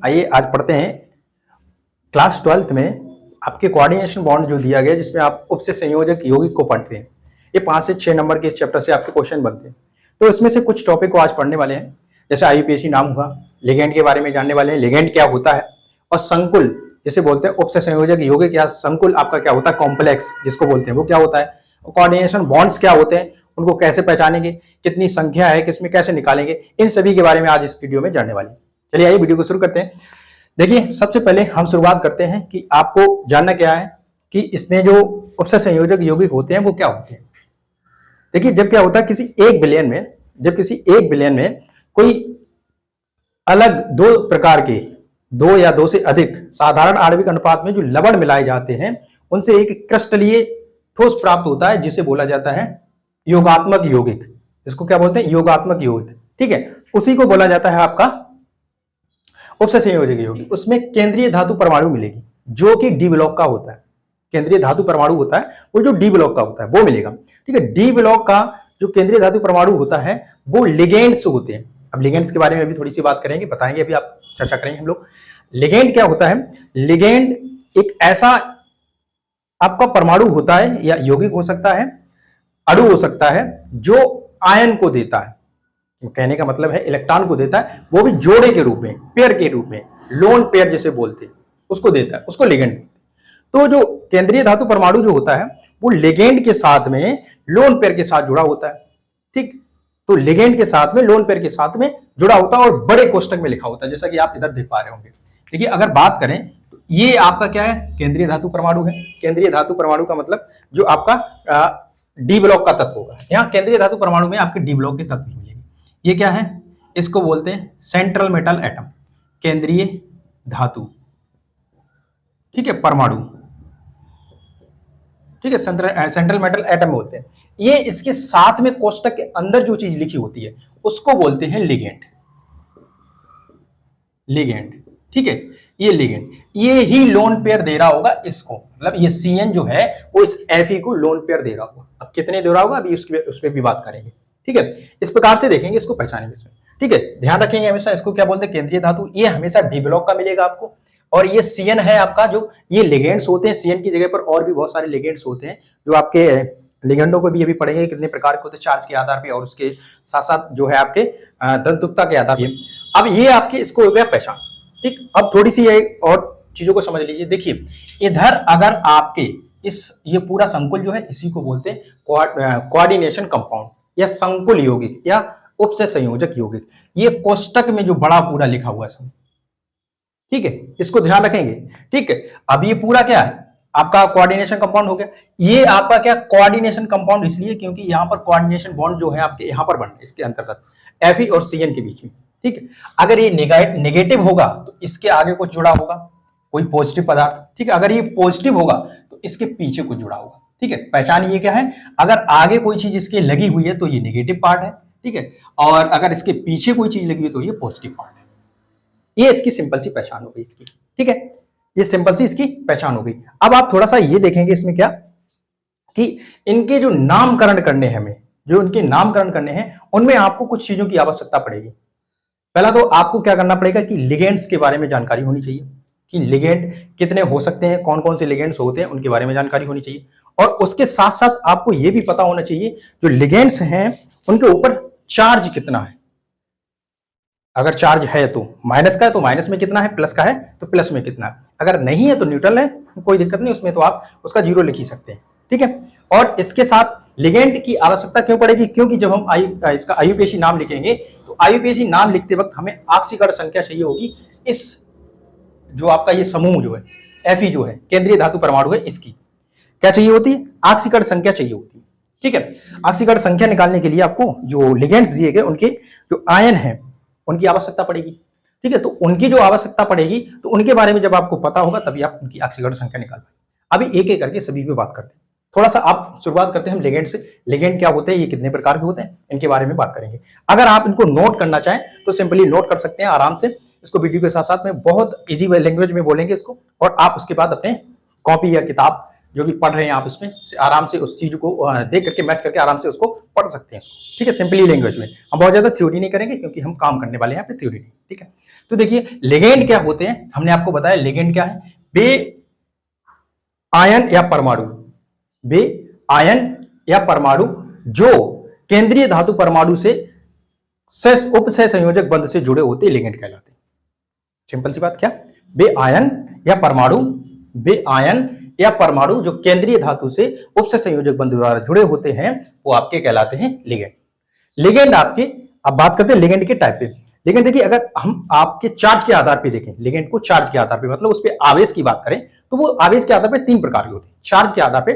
आइए आज पढ़ते हैं क्लास 12th में आपके कोऑर्डिनेशन बॉन्ड जो दिया गया जिसमें आप उपसे संयोजक यौगिक को पढ़ते हैं। ये 5 से 6 नंबर के इस चैप्टर से आपके क्वेश्चन बनते हैं। तो इसमें से कुछ टॉपिक को आज पढ़ने वाले हैं, जैसे आईयूपीएसी नाम हुआ, लिगेंड के बारे में जानने वाले हैं, लिगेंड क्या होता है, और संकुल जिसे बोलते हैं उपसे संयोजक यौगिक या संकुल आपका क्या होता है, कॉम्प्लेक्स जिसको बोलते हैं वो क्या होता है, कोऑर्डिनेशन बॉन्ड्स क्या होते हैं, उनको कैसे पहचानेंगे, कितनी संख्या है, किसमें कैसे निकालेंगे, इन सभी के बारे में आज इस वीडियो में जानने वाले हैं। चलिए आइए वीडियो को शुरू करते हैं। देखिए सबसे पहले हम शुरुआत करते हैं कि आपको जानना क्या है कि इसमें जो उपसे संयोजक यौगिक होते हैं वो क्या होते हैं। देखिए जब क्या होता है किसी एक बिलियन में कोई अलग दो प्रकार के, दो या दो से अधिक साधारण आणविक अनुपात में जो लवण मिलाए जाते हैं उनसे एक क्रिस्टलीय ठोस प्राप्त होता है जिसे बोला जाता है योगात्मक यौगिक। इसको क्या बोलते हैं, योगात्मक यौगिक। ठीक है, उसी को बोला जाता है आपका उपसे संयोजक यौगिक। उसमें केंद्रीय धातु परमाणु मिलेगी जो कि डी ब्लॉक का होता है। केंद्रीय धातु परमाणु होता है वो जो डी ब्लॉक का होता है वो मिलेगा। ठीक है, डी ब्लॉक का जो केंद्रीय धातु परमाणु होता है वो लिगेंड्स होते हैं। अब लिगेंड्स के बारे में भी थोड़ी सी बात करेंगे, बताएंगे, अभी आप चर्चा करेंगे हम लोग। लिगेंड क्या होता है, लिगेंड एक ऐसा आपका परमाणु होता है या यौगिक हो सकता है, अणु हो सकता है जो आयन को देता है, कहने का मतलब है इलेक्ट्रॉन को देता है, वो भी जोड़े के रूप में, पेयर के रूप में, लोन पेयर जिसे बोलते हैं उसको देता है, उसको लिगेंड बोलते हैं। तो जो केंद्रीय धातु परमाणु जो होता है वो लिगेंड के साथ में लोन पेयर के साथ जुड़ा होता है। ठीक, तो लिगेंड के साथ में लोन पेयर के साथ में जुड़ा होता है और बड़े कोष्टक में लिखा होता है, जैसा कि आप इधर देख पा रहे होंगे। देखिए अगर बात करें तो ये आपका क्या है, केंद्रीय धातु परमाणु है। केंद्रीय धातु परमाणु का मतलब जो आपका डी ब्लॉक का तत्व होगा। यहाँ केंद्रीय धातु परमाणु में आपके डी ब्लॉक के तत्व मिलेंगे। ये क्या है, इसको बोलते हैं सेंट्रल मेटल एटम, केंद्रीय धातु, ठीक है, परमाणु। ठीक है, सेंट्रल मेटल एटम बोलते हैं। ये इसके साथ में कोष्टक के अंदर जो चीज लिखी होती है उसको बोलते हैं लिगेंड। लिगेंड, ठीक है, ये लिगेंड, ये ही लोन पेयर दे रहा होगा इसको, मतलब ये CN जो है वो इस Fe को लोन पेयर दे रहा होगा। अब कितने दे रहा होगा अभी उस पर भी बात करेंगे। ठीक है, इस प्रकार से देखेंगे, इसको पहचानेंगे इसमें। ठीक है, ध्यान रखेंगे हमेशा, इसको क्या बोलते हैं, केंद्रीय धातु। ये हमेशा डी ब्लॉक का मिलेगा आपको, और ये CN है आपका, जो ये लिगेंड्स होते हैं। CN की जगह पर और भी बहुत सारे लिगेंड्स होते हैं जो आपके लिगेंडों को भी अभी पढ़ेंगे कितने प्रकार के होते हैं, चार्ज के आधार पे और उसके साथ साथ जो है आपके तंतुकता के आधार पे। अब ये आपके इसको हो गया पहचान। ठीक, अब थोड़ी सी और चीजों को समझ लीजिए। देखिए इधर अगर आपके ये पूरा संकुल जो है इसी को बोलते हैं कोऑर्डिनेशन कंपाउंड या संकुल यौगिक या उपसे संयोजक यौगिक। ये कोष्टक में जो बड़ा पूरा लिखा हुआ है सब, ठीक है, इसको ध्यान रखेंगे। ठीक है, अब ये पूरा क्या है आपका कोऑर्डिनेशन कंपाउंड हो गया। ये आपका क्या कोऑर्डिनेशन कंपाउंड इसलिए क्योंकि यहाँ पर कोऑर्डिनेशन बॉन्ड जो है आपके यहाँ पर बन रहे हैं इसके अंतर्गत Fe और CN के बीच में। ठीक है, अगर ये नेगेटिव होगा तो इसके आगे कुछ जुड़ा होगा, कोई पॉजिटिव पदार्थ। ठीक है, अगर ये पॉजिटिव होगा तो इसके पीछे कुछ जुड़ा होगा। ठीक है, पहचान ये क्या है, अगर आगे कोई चीज इसके लगी हुई है तो ये नेगेटिव पार्ट है। ठीक है, और अगर इसके पीछे कोई चीज लगी हुई है तो ये पॉजिटिव पार्ट है। ये इसकी सिंपल सी पहचान हो गई इसकी। ठीक है, ये सिंपल सी इसकी पहचान हो गई। अब आप थोड़ा सा ये देखेंगे इसमें क्या कि इनके जो नामकरण करने हैं, हमें जो इनके नामकरण करने हैं उनमें आपको कुछ चीजों की आवश्यकता पड़ेगी। पहला तो आपको क्या करना पड़ेगा कि लिगेंड्स के बारे में जानकारी होनी चाहिए कि लिगेंड कितने हो सकते हैं, कौन कौन से लिगेंड्स होते हैं उनके बारे में जानकारी होनी चाहिए। और उसके साथ साथ आपको यह भी पता होना चाहिए जो लिगेंड्स हैं उनके ऊपर चार्ज कितना है। अगर चार्ज है तो माइनस का है तो माइनस में कितना है, प्लस का है तो प्लस में कितना है, अगर नहीं है तो न्यूट्रल है, कोई दिक्कत नहीं, उसमें तो आप उसका 0 लिख ही सकते हैं। ठीक है, और इसके साथ लिगेंड की आवश्यकता क्यों पड़ेगी, क्योंकि जब हम इसका आईयूपीएसी नाम लिखेंगे तो आईयूपीएसी नाम लिखते वक्त हमें ऑक्सीकरण संख्या चाहिए होगी। इस जो आपका ये समूह जो है Fe जो है केंद्रीय धातु परमाणु है, इसकी क्या चाहिए होती है, ऑक्सीकरण संख्या चाहिए होती है। ठीक है, ऑक्सीकरण संख्या निकालने के लिए आपको जो लिगेंड्स दिए गए उनके जो आयन है उनकी आवश्यकता पड़ेगी। ठीक है, तो उनकी जो आवश्यकता पड़ेगी तो उनके बारे में जब आपको पता होगा तभी आप उनकी ऑक्सीकरण संख्या निकाल पाएंगे। अभी एक एक करके सभी पे बात करते हैं। थोड़ा सा आप शुरुआत करते हैं हम लिगेंड से। लिगेंड क्या होते हैं, ये कितने प्रकार के होते हैं, इनके बारे में बात करेंगे। अगर आप इनको नोट करना चाहें तो सिंपली नोट कर सकते हैं आराम से, इसको वीडियो के साथ साथ में बहुत इजी लैंग्वेज में बोलेंगे इसको, और आप उसके बाद अपने कॉपी या किताब जो भी पढ़ रहे हैं आप इसमें आराम से उस चीज को देख करके मैच करके आराम से उसको पढ़ सकते हैं, ठीक है, सिंपली लैंग्वेज में। हम बहुत ज्यादा थ्योरी नहीं करेंगे क्योंकि हम काम करने वाले हैं यहाँ पे, थ्योरी नहीं, ठीक है। तो देखिए लिगेंड क्या होते हैं, हमने आपको बताया लिगेंड क्या है, बे आयन या परमाणु, बे आयन या परमाणु जो केंद्रीय धातु परमाणु से उपसह संयोजक बंध से जुड़े होते लिगेंड कहलाते हैं। सिंपल सी बात, क्या बे आयन या परमाणु, बे आयन या परमाणु जो केंद्रीय धातु से उपसह संयोजक बंध द्वारा जुड़े होते हैं वो आपके कहलाते हैं लिगेंड। लिगेंड आपके, अब बात करते हैं लिगेंड के टाइप पे। लिगेंड देखिए, अगर हम आपके चार्ज के आधार पे देखें लिगेंड को, चार्ज के आधार पे मतलब उस पे आवेश की बात करें तो वो आवेश के आधार पे 3 प्रकार के होते हैं। चार्ज के आधार पे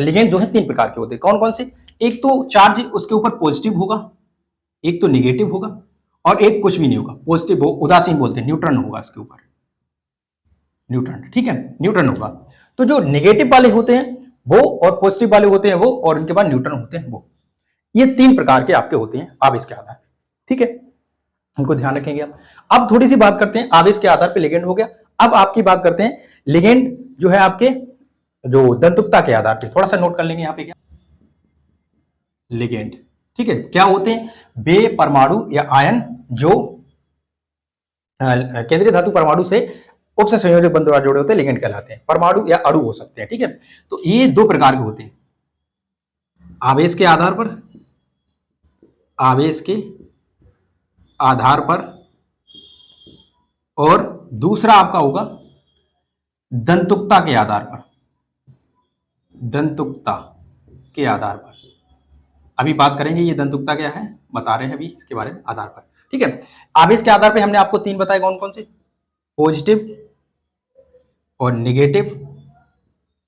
लिगेंड जो है 3 प्रकार के होते हैं। कौन कौन से? एक तो चार्ज उसके ऊपर पॉजिटिव होगा, एक तो निगेटिव होगा, और एक कुछ भी नहीं होगा, पॉजिटिव हो, उदासीन बोलते हैं, न्यूट्रन होगा इसके ऊपर, न्यूट्रन, ठीक है, न्यूट्रन होगा। तो जो नेगेटिव वाले होते हैं वो, और पॉजिटिव वाले होते हैं वो, और उनके बाद न्यूट्रन होते हैं वो, ये 3 प्रकार के आपके होते हैं आवेश के आधार, ठीक है, उनको ध्यान रखेंगे आप। अब थोड़ी सी बात करते हैं, आवेश के आधार पे लिगेंड हो गया। अब आपकी बात करते हैं लिगेंड जो है आपके जो दंतुकता के आधार पे, थोड़ा सा नोट कर लेंगे यहाँ पे क्या लिगेंड, ठीक है, क्या होते हैं, बे परमाणु या आयन जो केंद्रीय धातु परमाणु से उपसह संयोजक बंध द्वारा जुड़े होते हैं लिगेंड कहलाते हैं। परमाणु या अणु हो सकते हैं, ठीक है। तो ये 2 प्रकार के होते हैं, आवेश के आधार पर, आवेश के आधार पर, और दूसरा आपका होगा दंतुकता के आधार पर, दंतुकता के आधार पर। अभी बात करेंगे ये दंतुकता क्या है, बता रहे हैं अभी इसके बारे में, आधार पर, ठीक है। आवेश के आधार पे हमने आपको 3 बताए, कौन कौन से, पॉजिटिव और निगेटिव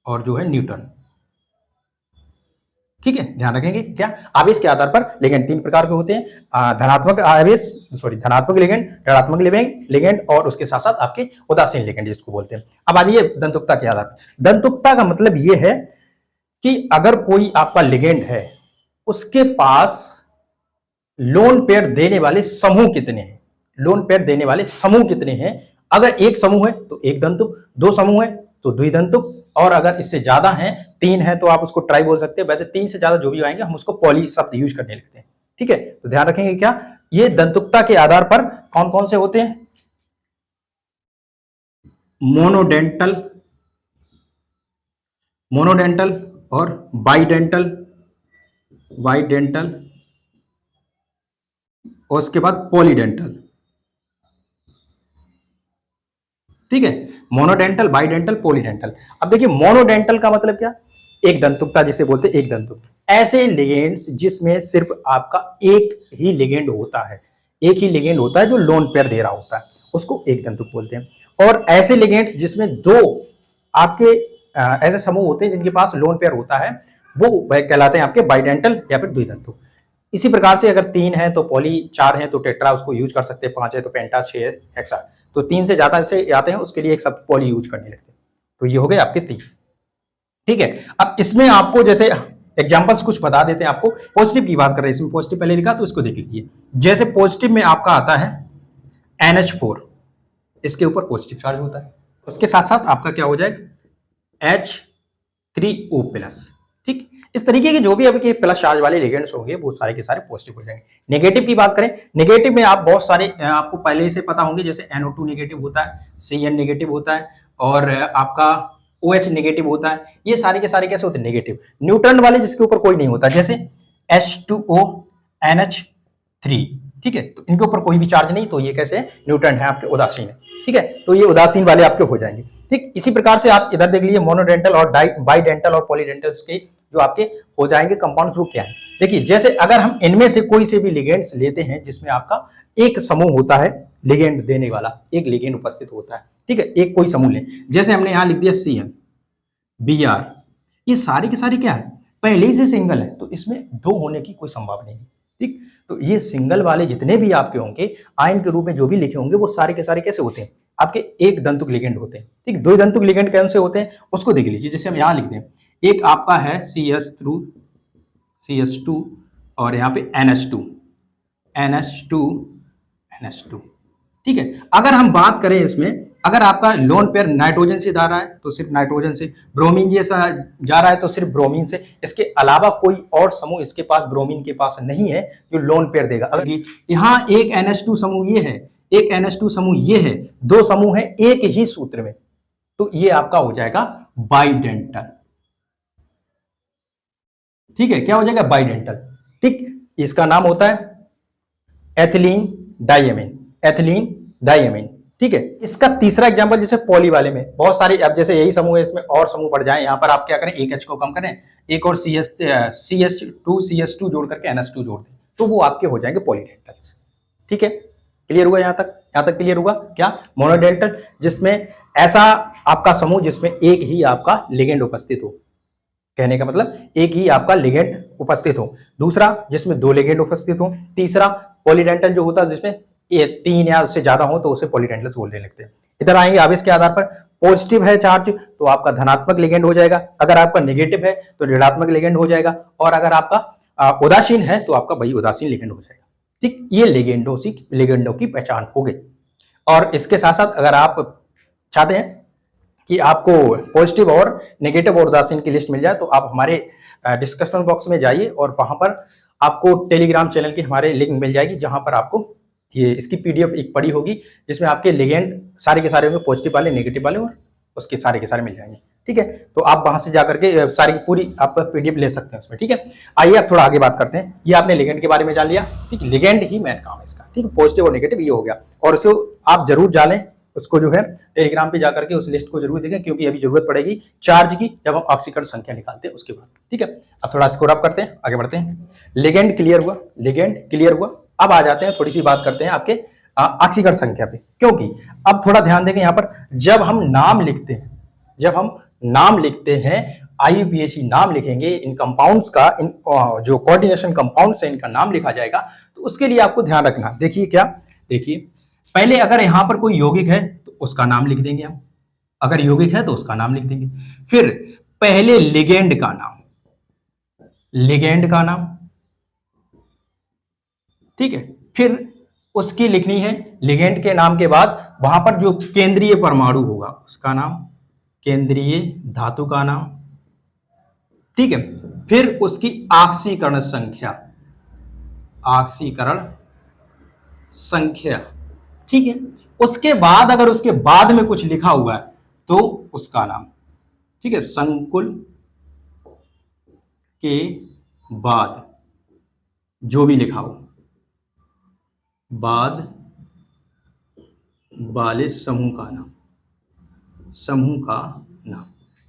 और जो है न्यूट्रन, ठीक है, ध्यान रखेंगे। क्या आवेश के आधार पर लिगेंड 3 प्रकार के होते हैं, धनात्मक आवेश, सॉरी धनात्मक लिगेंड, ऋणात्मक लिगेंड, और उसके साथ साथ आपके उदासीन लिगेंड जिसको बोलते हैं। अब आइए दंतुकता के आधार पर। दंतुकता का मतलब ये है कि अगर कोई आपका लिगेंड है उसके पास लोन पेयर देने वाले समूह कितने हैं, लोन पेयर देने वाले समूह कितने हैं। अगर एक समूह है तो एक दंतुक, 2 समूह है तो द्विदंतुक, और अगर इससे ज्यादा है, 3 है तो आप उसको ट्राई बोल सकते हैं। वैसे 3 से ज्यादा जो भी आएंगे हम उसको पॉली शब्द यूज करने लगते हैं, ठीक है। तो ध्यान रखेंगे क्या ये दंतुकता के आधार पर कौन कौन से होते हैं, मोनोडेंटल, मोनोडेंटल और बाइडेंटल, बाइडेंटल, और उसके बाद पॉलीडेंटल, ठीक है, मोनोडेंटल, बाइडेंटल, पॉलीडेंटल। अब देखिए मोनोडेंटल का मतलब क्या, एक दंतुकता जिसे बोलते हैं, एक दंतुक, ऐसे लिगेंड्स जिसमें सिर्फ आपका एक ही लिगेंड होता है, एक ही लिगेंड होता है जो लोन पेयर दे रहा होता है, उसको एक दंतुक बोलते हैं। और ऐसे लिगेंड्स जिसमें 2 आपके ऐसे समूह होते हैं जिनके पास लोन पेयर होता है वो कहलाते हैं आपके बाइडेंटल या फिर द्विदंतुक। इसी प्रकार से अगर 3 है तो पॉली, 4 है तो टेट्रा उसको यूज कर सकते हैं, 5 है तो पेंटा, 6 है हेक्सा। तो 3 से ज्यादा से आते हैं उसके लिए एक शब्द पॉली यूज करने लगते हैं। तो ये हो गए आपके 3, ठीक है। अब इसमें आपको जैसे एग्जांपल्स कुछ बता देते हैं आपको। पॉजिटिव की बात कर रहे हैं, इसमें पॉजिटिव पहले लिखा तो इसको देख लीजिए। जैसे पॉजिटिव में आपका आता है NH4, इसके ऊपर पॉजिटिव चार्ज होता है, उसके साथ साथ आपका क्या हो जाएगा H3O प्लस, ठीक। इस तरीके के जो भी आपके प्लस चार्ज वाले लिगेंड्स होंगे वो सारे के सारे पॉजिटिव हो जाएंगे। नेगेटिव की बात करें, नेगेटिव में आप बहुत सारे आपको पहले से पता होंगे, जैसे NO2 नेगेटिव होता है, CN नेगेटिव होता है, और आपका OH नेगेटिव होता है। ये सारे के सारे कैसे होते हैं, नेगेटिव। न्यूट्रन वाले जिसके ऊपर कोई नहीं होता, जैसे H2O NH3, ठीक है, तो इनके ऊपर कोई भी चार्ज नहीं, तो ये कैसे है, न्यूट्रन है, आपके उदासीन है, ठीक है। तो ये उदासीन वाले आपके हो जाएंगे, ठीक। इसी प्रकार से आप इधर देख लीजिए, मोनोडेंटल और बाइडेंटल और पॉलीडेंटल्स के जो आपके हो जाएंगे कंपाउंड्स, वो क्या है। देखिए जैसे अगर हम इनमें से कोई से भी लिगेंड्स लेते हैं जिसमें आपका एक समूह होता है लिगेंड देने वाला, एक लिगेंड उपस्थित होता है, ठीक है, एक कोई समूह लें, जैसे हमने यहां लिख दिया CN, Br, ये सारे के सारे क्या है, पहले ही से सिंगल है, तो इसमें 2 होने की कोई संभावना नहीं, ठीक। तो ये सिंगल वाले जितने भी आपके होंगे आयन के रूप में जो भी लिखे होंगे वो सारे के सारे कैसे होते हैं, आपके एक दंतुक लिगेंड होते हैं, ठीक। 2 दंतुक लिगेंड कैसे होते हैं उसको देख लीजिए। जैसे हम यहाँ लिख दें, एक आपका है CH2 और यहाँ पे NH2, ठीक है। अगर हम बात करें इसमें, अगर आपका लोन पेयर नाइट्रोजन से जा रहा है तो सिर्फ नाइट्रोजन से, ब्रोमीन जैसा जा रहा है तो सिर्फ ब्रोमीन से, इसके अलावा कोई और समूह इसके पास ब्रोमीन के पास नहीं है जो लोन पेयर देगा। अगर यहाँ एक NH2 समूह ये है, एक NH2 समूह ये है, दो समूह है एक ही सूत्र में, तो ये आपका हो जाएगा बाइडेंटल। ठीक है, क्या हो जाएगा? बाइडेंटल। ठीक, इसका नाम होता है एथिलीन डाइएमीन, एथिलीन डाइएमीन। ठीक है, इसका तीसरा एग्जांपल जैसे पॉली वाले में बहुत सारे, अब जैसे यही समूह है इसमें और समूह बढ़ जाए, यहां पर आप क्या करें, एक H को कम करें, एक और CH2 जोड़ करके NH2 जोड़ दें, तो वो आपके हो जाएंगे पॉलीडेंटल्स। ठीक है, क्लियर हुआ? यहां तक क्लियर हुआ? क्या मोनोडेंटल, जिसमें ऐसा आपका समूह जिसमें एक ही आपका लिगेंड उपस्थित हो, कहने का मतलब एक ही आपका लिगेंड उपस्थित हो। दूसरा जिसमें दो लिगेंड उपस्थित हो। तीसरा पॉलीडेंटल जो होता है जिसमें ये तीन या उससे ज्यादा हो तो उसे पॉलीडेंटल्स बोलने लगते हैं। इधर आएंगे आवेश के आधार पर, पॉजिटिव है चार्ज तो आपका धनात्मक लिगेंड हो जाएगा, अगर आपका नेगेटिव है तो ऋणात्मक लिगेंड हो जाएगा, और अगर आपका उदासीन है तो आपका वही उदासीन लिगेंड हो जाएगा। ठीक, ये लिगेंडों की पहचान हो गई। और इसके साथ साथ अगर आप चाहते हैं कि आपको पॉजिटिव और नेगेटिव और उदासीन की लिस्ट मिल जाए तो आप हमारे डिस्कशन बॉक्स में जाइए और वहां पर आपको टेलीग्राम चैनल की हमारे लिंक मिल जाएगी, जहां पर आपको ये इसकी PDF एक पड़ी होगी जिसमें आपके लिगेंड सारे के सारे होंगे, पॉजिटिव वाले, नेगेटिव वाले, और उसके सारे के सारे मिल जाएंगे। ठीक है, तो आप वहां से जाकर के सारी पूरी आप PDF ले सकते हैं उसमें। ठीक है, आइए आप थोड़ा आगे बात करते हैं। ये आपने लिगेंड के बारे में जान लिया। ठीक, लिगेंड ही मेन काम है इसका। ठीक, पॉजिटिव और नेगेटिव ये हो गया, और उसको आप जरूर जानें, उसको जो है टेलीग्राम पे जाकर के उस लिस्ट को जरूर देखें, क्योंकि अभी जरूरत पड़ेगी चार्ज की जब हम ऑक्सीकरण संख्या निकालते हैं उसके बाद। ठीक है, अब थोड़ा स्कोर अप करते हैं, आगे बढ़ते हैं। लिगेंड क्लियर हुआ, लिगेंड क्लियर हुआ। अब आ जाते हैं, थोड़ी सी बात करते हैं आपके ऑक्सीकरण संख्या पे, क्योंकि अब थोड़ा ध्यान देंगे यहाँ पर, जब हम नाम लिखते हैं IUPAC नाम लिखेंगे, इन कंपाउंड्स का, इन जो कोऑर्डिनेशन कंपाउंड्स है इनका नाम लिखा जाएगा, तो उसके लिए आपको ध्यान रखना। देखिए क्या, देखिए पहले अगर यहां पर कोई यौगिक है तो उसका नाम लिख देंगे हम, अगर यौगिक है तो उसका नाम लिख देंगे। फिर पहले लिगेंड का नाम, ठीक है, फिर उसकी लिखनी है लिगेंड के नाम के बाद वहां पर जो केंद्रीय परमाणु होगा उसका नाम, केंद्रीय धातु का नाम। ठीक है, फिर उसकी ऑक्सीकरण संख्या। ठीक है, उसके बाद अगर उसके बाद में कुछ लिखा हुआ है तो उसका नाम। ठीक है, संकुल के बाद जो भी लिखा हो, बाद वाले समूह का नाम।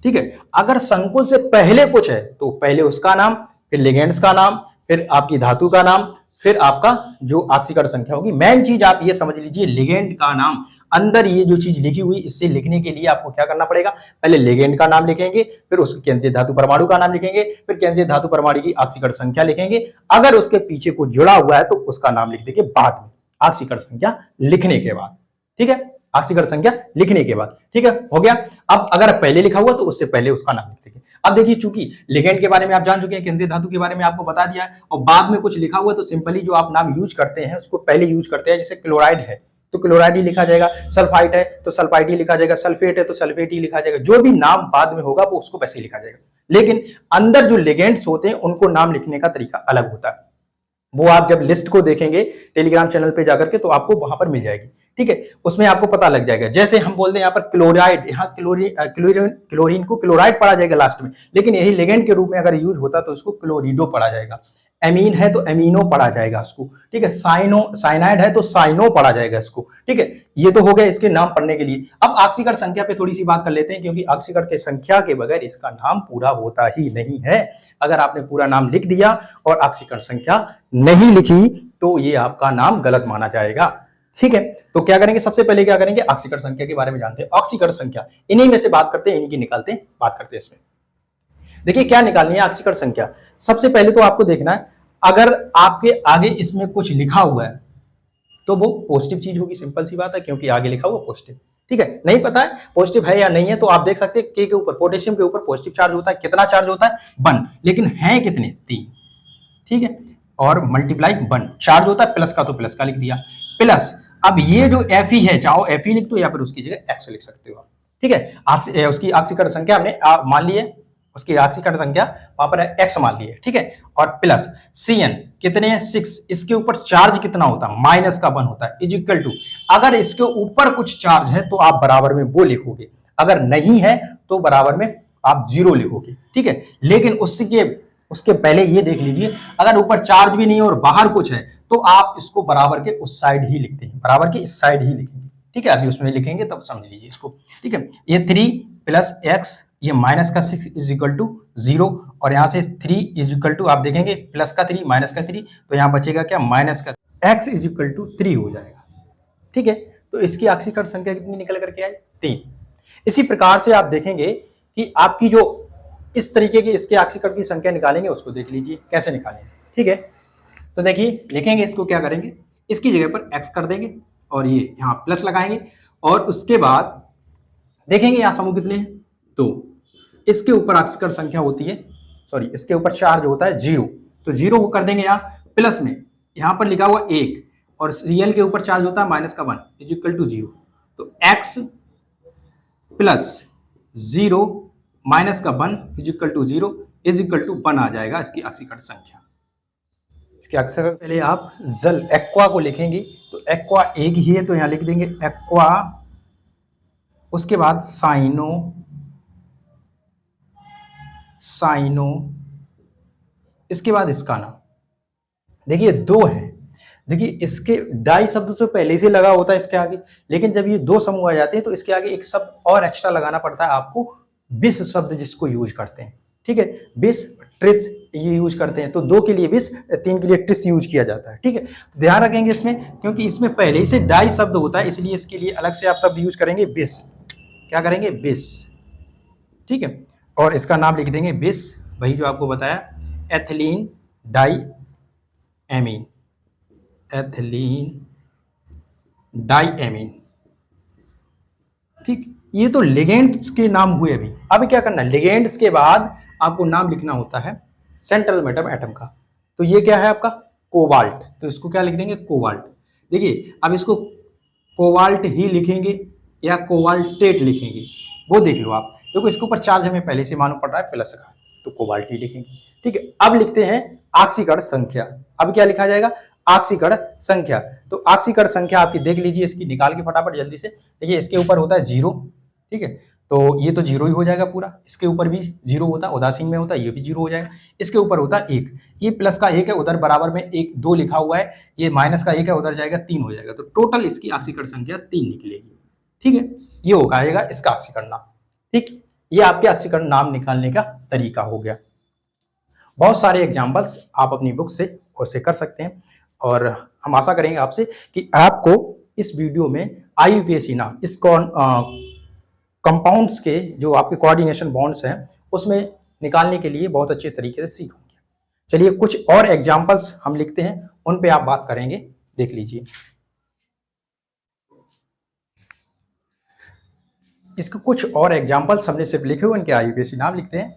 ठीक है, अगर संकुल से पहले कुछ है तो पहले उसका नाम, फिर लिगेंड्स का नाम, फिर आपकी धातु का नाम, फिर आपका जो ऑक्सीकरण संख्या होगी। मेन चीज आप ये समझ लीजिए, लिगेंड का नाम, अंदर ये जो चीज लिखी हुई, इससे लिखने के लिए आपको क्या करना पड़ेगा, पहले लिगेंड का नाम लिखेंगे, फिर उसके केंद्रीय धातु परमाणु का नाम लिखेंगे, फिर केंद्रीय धातु परमाणु की ऑक्सीकरण संख्या लिखेंगे। अगर उसके पीछे कुछ जुड़ा हुआ है तो उसका नाम लिख देंगे बाद में, ऑक्सीकरण संख्या लिखने के बाद। ठीक है, ऑक्सीकरण संख्या लिखने के बाद। ठीक है, हो गया। अब अगर पहले लिखा हुआ तो उससे पहले उसका नाम लिख देंगे। अब देखिए, चूंकि लिगेंड के बारे में आप जान चुके हैं, केंद्रीय धातु के बारे में आपको बता दिया है, और बाद में कुछ लिखा हुआ तो सिंपली जो आप नाम यूज करते हैं उसको पहले यूज करते हैं। जैसे क्लोराइड है तो क्लोराइड ही लिखा जाएगा, सल्फाइड है तो सल्फाइड ही लिखा जाएगा, सल्फेट है तो सल्फेट ही लिखा जाएगा। जो भी नाम बाद में होगा वो उसको वैसे ही लिखा जाएगा, लेकिन अंदर जो लिगेंड्स होते हैं उनको नाम लिखने का तरीका अलग होता है। वो आप जब लिस्ट को देखेंगे टेलीग्राम चैनल पे जाकर के तो आपको वहां पर मिल जाएगी। ठीक है, उसमें आपको पता लग जाएगा। जैसे हम बोलते हैं यहाँ पर क्लोराइड, यहाँ क्लोरीन को क्लोराइड पढ़ा जाएगा लास्ट में, लेकिन यही लिगेंड के रूप में अगर यूज होता तो इसको क्लोरिडो पढ़ा जाएगा। एमीन है तो एमिनो पढ़ा जाएगा इसको। ठीक है, साइनाइड है तो साइनो पढ़ा जाएगा इसको। ठीक है, ये तो हो गया इसके नाम पढ़ने के लिए। अब ऑक्सीकरण संख्या पे थोड़ी सी बात कर लेते हैं, क्योंकि ऑक्सीकरण के संख्या के बगैर इसका नाम पूरा होता ही नहीं है। अगर आपने पूरा नाम लिख दिया और ऑक्सीकरण संख्या नहीं लिखी तो ये आपका नाम गलत माना जाएगा। ठीक है, तो क्या करेंगे, सबसे पहले क्या करेंगे, ऑक्सीकरण संख्या के बारे में जानते हैं। ऑक्सीकरण संख्या इन्हीं में से बात करते हैं, इन्हीं की निकालते हैं, बात करते हैं इसमें। देखिए क्या निकालनी है ऑक्सीकरण संख्या। सबसे पहले तो आपको देखना है, अगर आपके आगे इसमें कुछ लिखा हुआ है तो वो पॉजिटिव चीज होगी, सिंपल सी बात है, क्योंकि आगे लिखा हुआ पॉजिटिव। ठीक है, नहीं पता है पॉजिटिव है या नहीं है तो आप देख सकते हैं के ऊपर, पोटेशियम के ऊपर पॉजिटिव चार्ज होता है। कितना चार्ज होता है, 1, लेकिन है कितने, 3। ठीक है, और मल्टीप्लाई 1 चार्ज होता है, प्लस का तो प्लस का लिख दिया। प्लस अब ये जो Fe है, चाहो Fe लिख दो या फिर उसकी जगह x लिख सकते हो आप, ठीक है। उसकी ऑक्सीकरण संख्या हमने मान ली है, उसकी ऑक्सीकरण संख्या वहां पर x मान ली है, ठीक है। और प्लस Cn कितने हैं 6, इसके ऊपर चार्ज कितना होता है -1 होता है, इज इक्वल टू, अगर इसके ऊपर कुछ चार्ज है तो आप बराबर में वो लिखोगे, अगर नहीं है तो बराबर में आप 0 लिखोगे, ठीक है। लेकिन उसके पहले ये देख लीजिए, अगर ऊपर चार्ज भी नहीं है और बाहर कुछ है तो आप इसको बराबर के उस साइड ही लिखते हैं, बराबर के इस साइड ही लिखेंगे, ठीक है। अभी उसमें लिखेंगे तब समझ लीजिए इसको, ठीक है। ये 3 प्लस x, ये -6 इज इक्वल टू 0, और यहाँ से 3 इज इक्वल टू, आप देखेंगे प्लस का 3 -3, तो यहाँ बचेगा क्या x इज इक्वल टू 3 हो जाएगा, ठीक है। तो इसकी ऑक्सीकरण संख्या कितनी निकल करके आई 3। इसी प्रकार से आप देखेंगे कि आपकी जो इस तरीके की इसके ऑक्सीकरण की संख्या निकालेंगे, उसको देख लीजिए कैसे निकालेंगे, ठीक है। तो देखिए लिखेंगे, इसको क्या करेंगे, इसकी जगह पर x कर देंगे और ये यहाँ प्लस लगाएंगे, और उसके बाद देखेंगे यहाँ समूह कितने हैं, तो इसके ऊपर ऑक्सीकरण संख्या होती है, सॉरी इसके ऊपर चार्ज होता है 0, तो 0 को कर देंगे यहाँ प्लस में, यहाँ पर लिखा हुआ 1, और Cl के ऊपर चार्ज होता है -1 इज इक्वल टू 0, तो x plus 0 -1 is equal to 0 is equal to 1 आ जाएगा इसकी ऑक्सीकरण संख्या। इसके अक्सर पहले आप जल एक्वा को लिखेंगे, तो एक्वा एक ही है तो यहाँ लिख देंगे एक्वा, उसके बाद साइनो, इसके बाद इसका नाम, देखिए 2 है, देखिए इसके डाई शब्द से पहले से लगा होता है इसके आगे, लेकिन जब ये 2 समूह आ जाते हैं तो इसके आगे एक शब्द और एक्स्ट्रा लगाना पड़ता है आपको, बिस शब्द जिसको यूज करते हैं, ठीक है। बिस ट्रिस ये यूज करते हैं, तो 2 के लिए बिस, 3 के लिए ट्रिस यूज किया जाता है, ठीक है। तो ध्यान रखेंगे इसमें, क्योंकि इसमें पहले से डाई शब्द होता है, इसलिए इसके लिए अलग से आप शब्द यूज करेंगे बिस, क्या करेंगे बिस, ठीक है। और इसका नाम लिख देंगे बिस, वही जो आपको बताया ethylene diamine, ethylene diamine, ठीक। ये तो लिगेंड्स के नाम हुए अभी। अब क्या करना है, लिगेंड्स के बाद आपको नाम लिखना होता है सेंट्रल मेटल एटम का, तो ये क्या है आपका कोबाल्ट, तो इसको क्या लिख देंगे कोबाल्ट। देखिए अब इसको कोबाल्ट ही लिखेंगे या कोबाल्टेट लिखेंगे, वो देख लो आप, देखो इसके ऊपर चार्ज हमें पहले से मालूम पड़ रहा है प्लस का, तो कोबाल्ट ही लिखेंगे, ठीक है। अब लिखते हैं ऑक्सीकरण संख्या, अब क्या लिखा जाएगा ऑक्सीकरण संख्या, तो ऑक्सीकरण संख्या आपकी देख लीजिए, इसकी निकाल के फटाफट जल्दी से, देखिए इसके ऊपर होता है 0, ठीक है, तो ये तो 0 ही हो जाएगा पूरा, इसके ऊपर भी 0 होता है, उदासीन में होता है, ये भी 0 हो जाएगा, इसके ऊपर होता है 1, ये प्लस का 1 है, उधर बराबर में 1 2 लिखा हुआ है, ये माइनस का 1 है, उधर जाएगा 3 हो जाएगा, तो टोटल इसकी ऑक्सीकरण संख्या 3 निकलेगी, ठीक है। ये हो जाएगा इसका ऑक्सीकरण नाम, ठीक। ये आपके ऑक्सीकरण नाम निकालने का तरीका हो गया। बहुत सारे एग्जाम्पल्स आप अपनी बुक से उससे कर सकते हैं, और हम आशा करेंगे आपसे कि आपको इस वीडियो में IUPAC नाम इस कंपाउंड्स के जो आपके कोऑर्डिनेशन बॉन्ड्स हैं उसमें निकालने के लिए बहुत अच्छे तरीके से सीख होंगे। चलिए कुछ और एग्जाम्पल्स हम लिखते हैं, उन पे आप बात करेंगे, देख लीजिए। इसके कुछ और एग्जाम्पल्स हमने सिर्फ लिखे हुए, इनके IUPAC नाम लिखते हैं,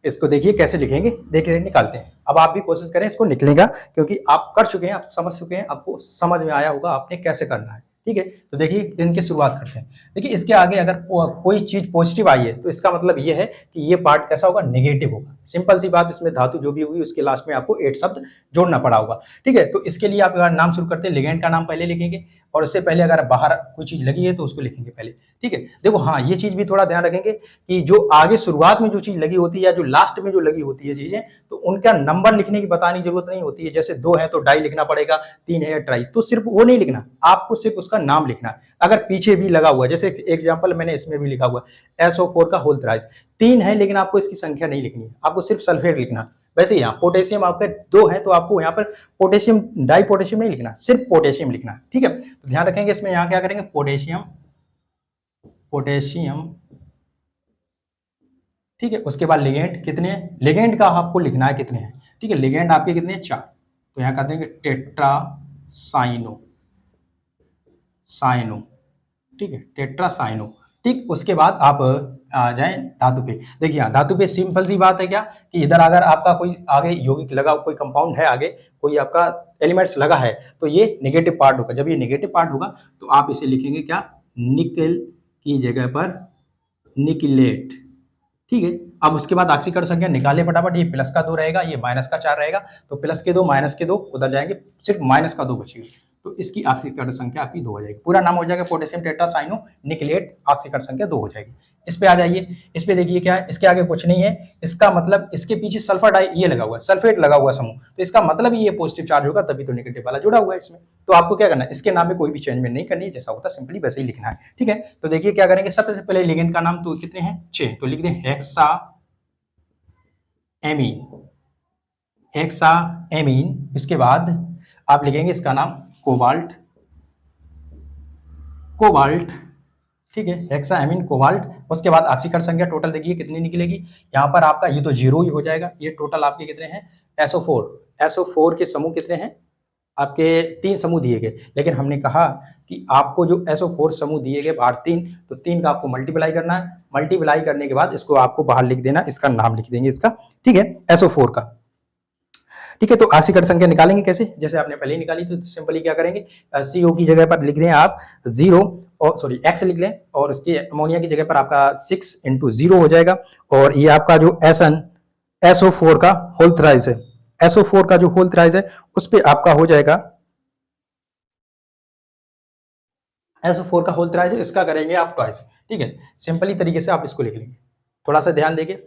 इसको देखिए कैसे लिखेंगे, देखिए निकालते हैं। अब आप भी कोशिश करें इसको निकलेगा, क्योंकि आप कर चुके हैं, आप समझ चुके हैं, आपको समझ में आया होगा आपने कैसे करना है, ठीक है। तो देखिए इनकी शुरुआत करते हैं। देखिए इसके आगे अगर कोई चीज पॉजिटिव आई है तो इसका मतलब ये है कि ये पार्ट कैसा होगा नेगेटिव होगा, सिंपल सी बात, इसमें धातु जो भी होगी उसके लास्ट में आपको 8 शब्द जोड़ना पड़ा होगा, ठीक है। तो इसके लिए आप अगर नाम शुरू करते हैं, लिगेंड का नाम पहले लिखेंगे, और उससे पहले अगर बाहर कोई चीज लगी है तो उसको लिखेंगे पहले, ठीक है। देखो हाँ, ये चीज भी थोड़ा ध्यान रखेंगे कि जो आगे शुरुआत में जो चीज लगी होती है या जो लास्ट में जो लगी होती है चीजें, तो उनका नंबर लिखने की बताने की जरूरत नहीं होती है। जैसे 2 है तो डाई लिखना पड़ेगा, 3 है ट्राई, तो सिर्फ वो नहीं लिखना, आपको सिर्फ उसका नाम लिखना है। अगर पीछे भी लगा हुआ है, जैसे एग्जांपल मैंने इसमें भी लिखा हुआ है SO4 का होल थ्राइस, 3 है लेकिन आपको इसकी संख्या नहीं लिखनी है, आपको सिर्फ सल्फेट लिखना। वैसे यहाँ पोटेशियम आपका 2 है तो आपको यहाँ पर पोटेशियम डाई पोटेशियम नहीं लिखना, सिर्फ पोटेशियम लिखना है, ठीक है। तो ध्यान रखेंगे इसमें, यहाँ क्या करेंगे पोटेशियम, ठीक है। उसके बाद लिगेंड कितने हैं, लिगेंड का आपको लिखना है कितने हैं, ठीक है। लिगेंड आपके कितने हैं 4, तो यहाँ कर देंगे टेट्रासाइनो, ठीक है, टेट्रासाइनो। ठीक, उसके बाद आप आ जाएं धातु पे। देखिए हाँ, धातु पे सिंपल सी बात है क्या कि इधर अगर आपका कोई आगे यौगिक लगा, कोई कंपाउंड है आगे, कोई आपका एलिमेंट्स लगा है, तो ये नेगेटिव पार्ट होगा। जब ये नेगेटिव पार्ट होगा तो आप इसे लिखेंगे क्या, निकल की जगह पर निकलेट। ठीक है, अब उसके बाद ऑक्सीकरण संख्या निकाले फटाफट। ये प्लस का 2 रहेगा, ये माइनस का 4 रहेगा, तो प्लस के 2 माइनस के 2 उधर जाएंगे, सिर्फ माइनस का 2 बचेगा, तो इसकी ऑक्सीकरण संख्या आपकी 2 हो जाएगी। पूरा नाम हो जाएगा पोटेशियम टेट्रासाइनो निकलेट, ऑक्सीकरण संख्या 2 हो जाएगी। इस पे आ जाइए, इस पे देखिए क्या है, इसके आगे कुछ नहीं है, इसका मतलब इसके पीछे सल्फर डाई ये लगा हुआ है, सल्फेट लगा हुआ समूह, तो इसका मतलब ये पॉजिटिव चार्ज होगा, तभी तो नेगेटिव वाला जुड़ा हुआ है इसमें। तो आपको क्या करना है, इसके नाम में कोई भी चेंजमेंट नहीं करनी है, जैसा होता है सिंपली वैसे ही लिखना है। ठीक है, तो देखिए क्या करेंगे, सबसे पहले लिगेंड का नाम तो कितने हैं, 6, तो लिख दें हेक्सा एमीन, हेक्सा एमीन। इसके बाद आप लिखेंगे इसका नाम कोबाल्ट, कोबाल्ट। ठीक है, हेक्सा एमीन कोबाल्ट। उसके बाद ऑक्सीकरण संख्या टोटल देखिए कितनी निकलेगी, यहाँ पर आपका ये तो 0 ही हो जाएगा, ये टोटल आपके कितने हैं, SO4, SO4 के समूह कितने हैं आपके, 3 समूह दिए गए, लेकिन हमने कहा कि आपको जो SO4 समूह दिए गए बाहर 3, तो 3 का आपको मल्टीप्लाई करना है, मल्टीप्लाई करने के बाद इसको आपको बाहर लिख देना, इसका नाम लिख देंगे इसका। ठीक है, SO4 का। ठीक है, तो ऑक्सीकरण संख्या निकालेंगे कैसे, जैसे आपने पहले ही निकाली, तो सिंपली क्या करेंगे, CO की जगह पर लिख दें आप 0, और सॉरी X लिख लें, और उसकी अमोनिया की जगह पर आपका 6 × 0 हो जाएगा, और ये आपका जो SO4 का होल थ्राइस है, SO4 का जो होल थ्राइस है उस पे आपका हो जाएगा, SO4 का होल थ्राइस है, इसका करेंगे आप ट्वाइस। ठीक है, सिंपली तरीके से आप इसको लिख लेंगे, थोड़ा सा ध्यान देंगे।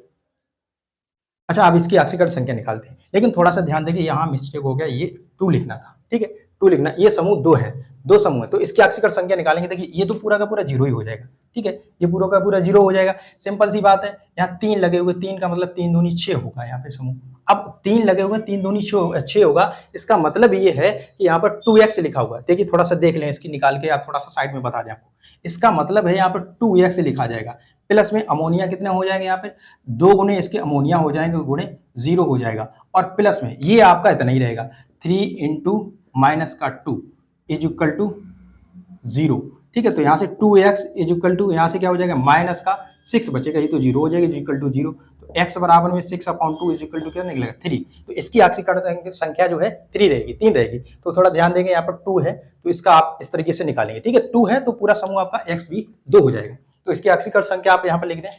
अच्छा, अब इसकी ऑक्सीकरण संख्या निकालते हैं, लेकिन थोड़ा सा ध्यान देंगे, यहाँ मिस्टेक हो गया, ये 2 लिखना था। ठीक है, 2 लिखना, ये समूह 2 है, 2 समूह है, तो इसकी ऑक्सीकरण संख्या निकालेंगे, देखिए ये तो पूरा का पूरा 0 ही हो जाएगा। ठीक है, ये पूरा का पूरा 0 हो जाएगा, सिंपल सी बात है। यहाँ 3 लगे हुए, 3 का मतलब 3 दूनी 6 होगा यहाँ पे समूह। अब 3 लगे हुए, 3 दूनी 6 होगा, इसका मतलब ये है कि यहाँ पर 2x लिखा हुआ है। देखिए थोड़ा सा देख लें, इसकी निकाल के आप थोड़ा सा साइड में बता दें आपको, इसका मतलब है यहाँ पर 2x लिखा जाएगा, प्लस में अमोनिया कितने हो जाएंगे, यहाँ पे 2 गुने इसके अमोनिया हो जाएंगे, गुणे 0 हो जाएगा, और प्लस में ये आपका इतना ही रहेगा, 3 × माइनस का 2 इज इक्वल टू 0। ठीक है, तो यहाँ से 2x इज इक्वल टू, यहाँ से क्या हो जाएगा, माइनस का 6 बचेगा, ये तो 0 हो जाएगा, इक्वल टू 0, तो x बराबर में 6/2 इज इक्वल टू क्या निकलेगा, 3। तो इसकी ऑक्सीकरण संख्या जो है 3 रहेगी, 3 रहेगी। तो थोड़ा ध्यान देंगे, यहाँ पर 2 है, तो इसका आप इस तरीके से निकालेंगे। ठीक है, 2 है तो पूरा समूह आपका x भी 2 हो जाएगा, तो इसकी ऑक्सीकरण संख्या आप यहाँ पर लिख दें।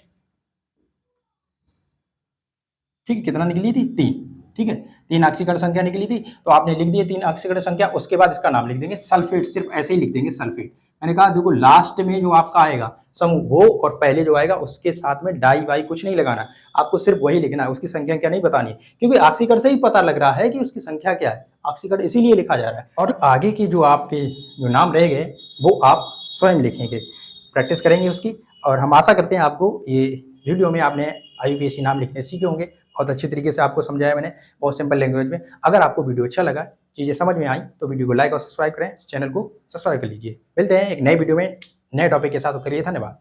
ठीक है, कितना निकली थी, 3। ठीक है, 3 ऑक्सीकरण संख्या निकली थी, तो आपने लिख दिए 3 ऑक्सीकरण संख्या। उसके बाद इसका नाम लिख देंगे सल्फेट, सिर्फ ऐसे ही लिख देंगे सल्फेट। मैंने कहा देखो लास्ट में जो आपका आएगा समूह वो, और पहले जो आएगा उसके साथ में डाई वाई कुछ नहीं लगाना है, आपको सिर्फ वही लिखना है, उसकी संख्या क्या नहीं बतानी है, क्योंकि ऑक्सीकरण से ही पता लग रहा है कि उसकी संख्या क्या है, ऑक्सीकरण इसीलिए लिखा जा रहा है। और आगे की जो आपके जो नाम रह गए वो आप स्वयं लिखेंगे, प्रैक्टिस करेंगे उसकी। और हम आशा करते हैं आपको ये वीडियो में आपने IUPAC नाम लिखने सीखे होंगे, बहुत अच्छी तरीके से आपको समझाया मैंने, बहुत सिंपल लैंग्वेज में। अगर आपको वीडियो अच्छा लगा, चीज़ें समझ में आई, तो वीडियो को लाइक और सब्सक्राइब करें, चैनल को सब्सक्राइब कर लीजिए। मिलते हैं एक नए वीडियो में नए टॉपिक के साथ, करिए, धन्यवाद।